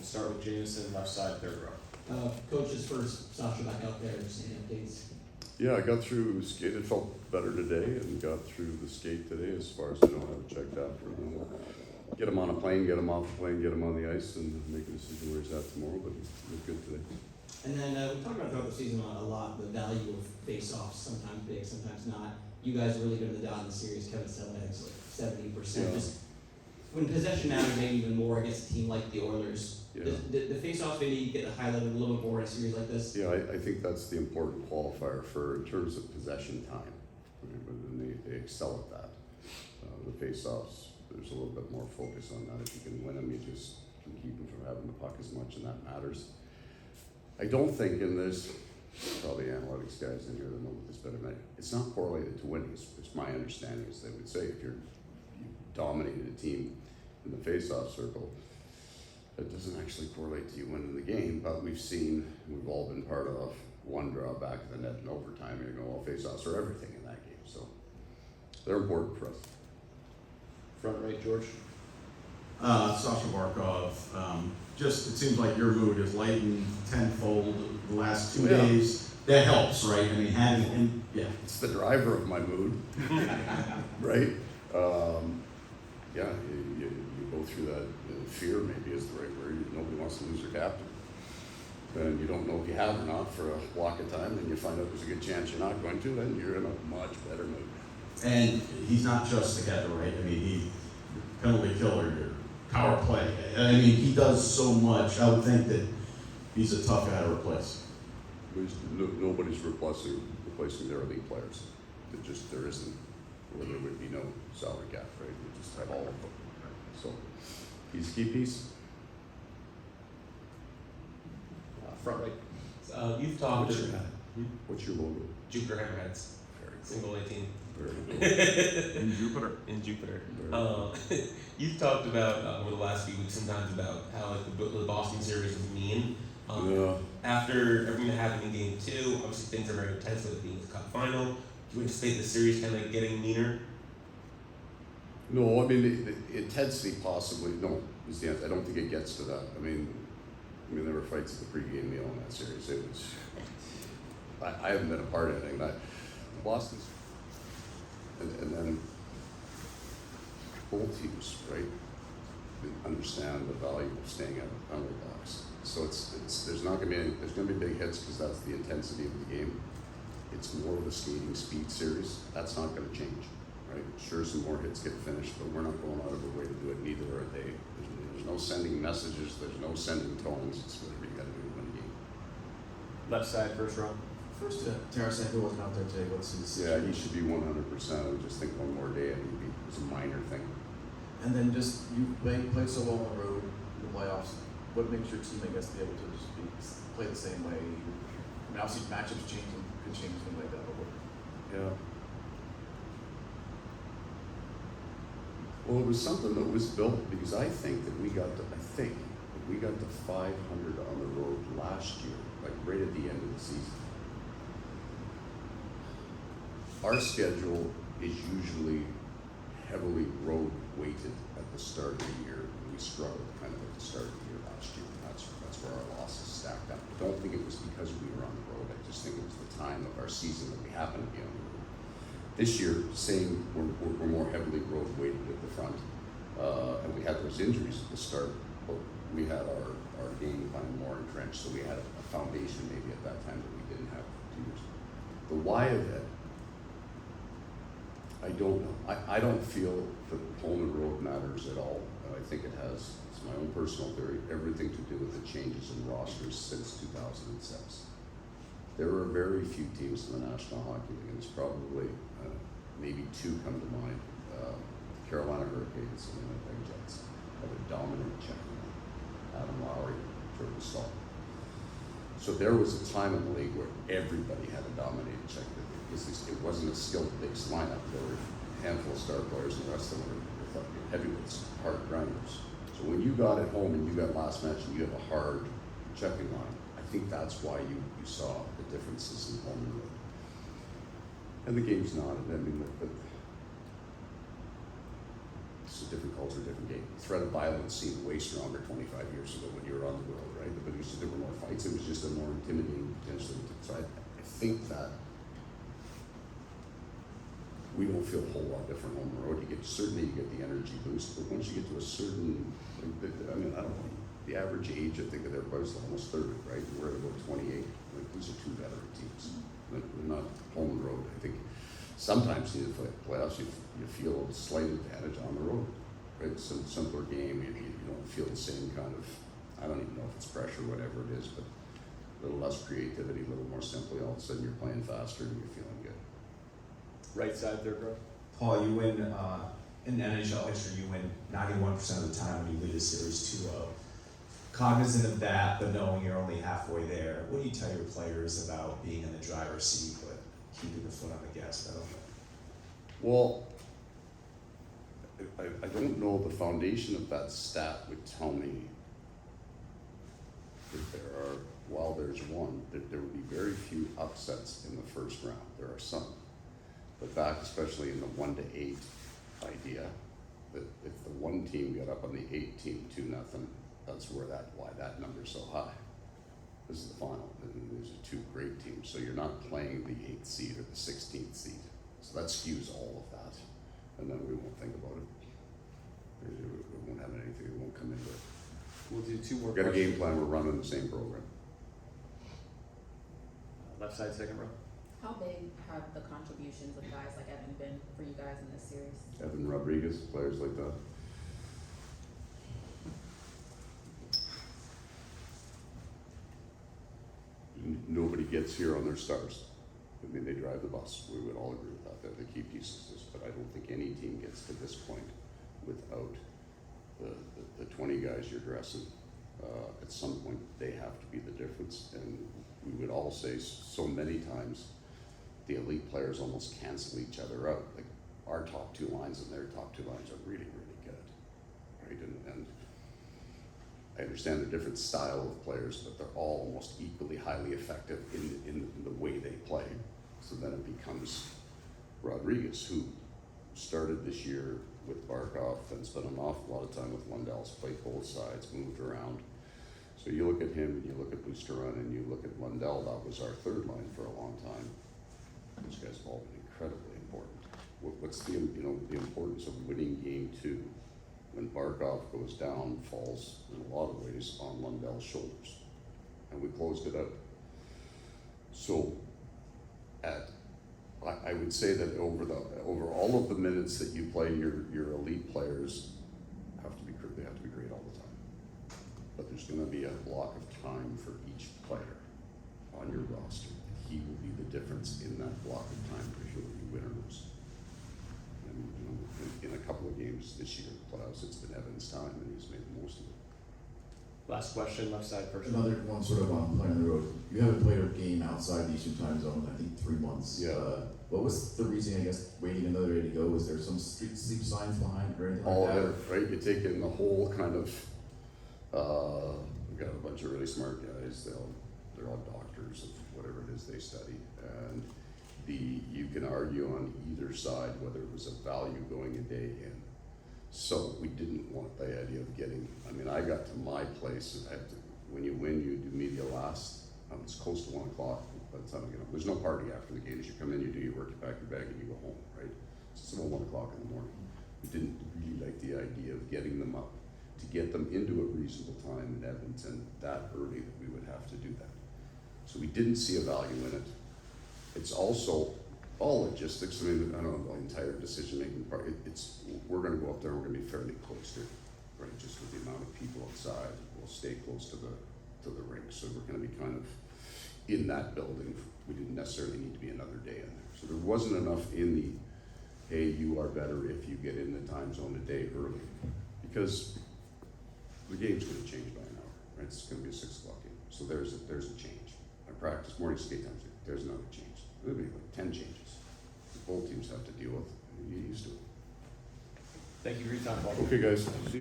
start with Jameson, left side, third row. Coaches first, Sasha back out there, just any updates? Yeah, I got through skate. It felt better today, and got through the skate today. As far as I don't have it checked out for them. Get him on a plane, get him off the plane, get him on the ice, and make a decision where he's at tomorrow. But he looked good today. And then we talked about throughout the season a lot, the value of face-offs, sometimes big, sometimes not. You guys are really good at the dot in the series. Kevin Selleck's like 70%. Yeah. Just when possession matters, maybe even more against a team like the Oilers. Yeah. The face-offs maybe get highlighted a little bit more in a series like this. Yeah, I think that's the important qualifier for in terms of possession time. And they excel at that. The face-offs, there's a little bit more focus on that. If you can win them, you just can keep them from having the puck as much, and that matters. I don't think, and there's probably analytics guys in here that know this better than I. It's not correlated to winning. It's my understanding is they would say if you dominated a team in the face-off circle, that doesn't actually correlate to you winning the game. But we've all been part of one draw back of the net in overtime. You know, well, face-offs are everything in that game, so they're important for us. Front right, George. Sasha Barkov, just it seems like your mood is lightened tenfold the last 2 days. That helps, right? I mean, having, It's the driver of my mood, right? Yeah, you go through that. Fear maybe is the right word. Nobody wants to lose their captain. And you don't know if you have or not for a block of time, then you find out there's a good chance you're not going to, then you're in a much better mood. And he's not just a header, right? I mean, he penalty killer, power play. I mean, he does so much. I would think that he's a tough guy to replace. Nobody's replacing their elite players. There isn't, or there would be no salary cap, right? We just have all of them. So he's a key piece. Front right. You've talked What's your logo? Jupiter Hammerheads, Very good. single 18 Very good. In Jupiter. in Jupiter. Very You've talked about over the last few weeks sometimes about how like the Boston series was mean. Yeah. After everything that happened in Game 2, obviously things are very intense with it being the Cup Final. Do you anticipate the series kind of getting meaner? No, I mean the intensity possibly no is the answer. I don't think it gets to that. I mean there were fights at the pregame meal in that series. It was. I haven't been a part of anything. Boston's and then both teams, right, understand the value of staying out of the penalty box. So there's going to be big hits because that's the intensity of the game. It's more of a skating speed series. That's not going to change, right? Sure, some more hits get finished, but we're not going out of our way to do it. Neither are they. There's no sending messages. There's no sending tones. It's whatever you got to do to win a game. Left side, first row. First, Tarasenko wasn't out there today. What's his Yeah, he should be 100%. I would just think one more day and it was a minor thing. And then just you played so well on the road in the playoffs. What makes your team, I guess, be able to just play the same way? I mean, obviously matchups change and could change things like that. But what? Yeah. Well, it was something that was built because I think that we got to 500 on the road last year, like right at the end of the season. Our schedule is usually heavily road weighted at the start of the year. We struggled kind of at the start of the year last year. That's where our losses stacked up. I don't think it was because we were on the road. I just think it was the time of our season that we happened to be on the road. This year, we're more heavily road weighted at the front, and we had those injuries at the start. But we had our game plan more entrenched, so we had a foundation maybe at that time that we didn't have 2 years. The why of it. I don't know. I don't feel that home and road matters at all. I think it has, it's my own personal theory, everything to do with the changes in rosters since 2006. There are very few teams in the National Hockey League, and there's probably maybe two come to mind. Carolina Hurricanes and the Winnipeg Jets have a dominant checking line. Adam Lowry, Jordan Staal. So there was a time in the league where everybody had a dominated check. It wasn't a skilled base lineup. There were a handful of star players, and the rest of them were heavyweights, hard grinders. So when you got at home and you got last match and you have a hard checking line, I think that's why you saw the differences in home and road. And the game's not. I mean, but It's a different culture, different game. The threat of violence seemed way stronger 25 years ago when you were on the road, right? But it was, there were more fights. It was just a more intimidating potentially. So I think that we won't feel a whole lot different on the road. Certainly you get the energy boost, but once you get to a certain, I don't know, the average age I think of their players is almost 30, right? We're at about 28. Like, these are two veteran teams. Like, we're not home and road. I think sometimes in the playoffs you feel a slight advantage on the road, right? It's a simpler game. You don't feel the same kind of, I don't even know if it's pressure, whatever it is, but a little less creativity, a little more simply. All of a sudden you're playing faster and you're feeling good. Right side, third row. Paul, you win in NHL history. You win 91% of the time when you lead a series 2-0. Cognizant of that, but knowing you're only halfway there, what do you tell your players about being in the driver's seat but keeping the foot on the gas pedal? Well, I don't know the foundation of that stat would tell me that there are, while there's one, that there would be very few upsets in the first round. There are some. But back, especially in the 1-8 idea, that if the one team got up on the 8 team 2-0, that's why that number's so high. This is the final. And these are two great teams. So you're not playing the 8th seed or the 16th seed. So that skews all of that. And then we won't think about it. We won't have anything. We won't come into it. We'll do two more We've got a questions. game plan. We're running the same program. Left side, second row. How big have the contributions of guys like Evan been for you guys in this series? Evan Rodrigues, players like that. Nobody gets here on their stars. I mean, they drive the bus. We would all agree with that. They're the key pieces. But I don't think any team gets to this point without the 20 guys you're dressing. At some point, they have to be the difference. And we would all say so many times, the elite players almost cancel each other out. Like, our top two lines and their top two lines are really, really good, right? And I understand they're different style of players, but they're all almost equally highly effective in the way they play. So then it becomes Rodrigues, who started this year with Barkov, then spent an awful lot of time with Lundell, played both sides, moved around. So you look at him and you look at Boosterun and you look at Lundell, that was our third line for a long time. Those guys have all been incredibly important. What's the importance of winning game 2 when Barkov goes down, falls in a lot of ways on Lundell's shoulders, and we closed it out. So I would say that over all of the minutes that you play, your elite players have to be great all the time. But there's going to be a block of time for each player on your roster. He will be the difference in that block of time for whether you win or lose. And in a couple of games this year, playoffs, it's been Evan's time, and he's made the most of it. Last question, left side, first row. Another one sort of on playing on the road. You haven't played a game outside the Eastern time zone, I think 3 months. Yeah. What was the reason, I guess, waiting another day to go? Was there some street sleep signs behind or anything All like that? of it, right? You take in the whole kind of, we've got a bunch of really smart guys. They're all doctors of whatever it is they study. And you can argue on either side whether it was a value going a day in. So we didn't want the idea of getting, I got to my place, and when you win, you do media last. It's close to 1 o'clock by the time I get home. There's no party after the games. You come in, you do your work, you pack your bag, and you go home, right? So it's about 1 o'clock in the morning. We didn't really like the idea of getting them up, to get them into a reasonable time in Edmonton that early, that we would have to do that. So we didn't see a value in it. It's also all logistics. I don't know, the entire decision-making part. We're going to go up there. We're going to be fairly close to, right? Just with the amount of people outside, we'll stay close to the rink. So we're going to be kind of in that building. We didn't necessarily need to be another day in there. So there wasn't enough in the, hey, you are better if you get in the time zone a day early, because the game's going to change by an hour, right? It's going to be a 6 o'clock game. So there's a change. I practice morning skate times. There's another change. There'll be like 10 changes. Both teams have to deal with. And you get used to it. Thank you for your time, Paul. Okay, guys.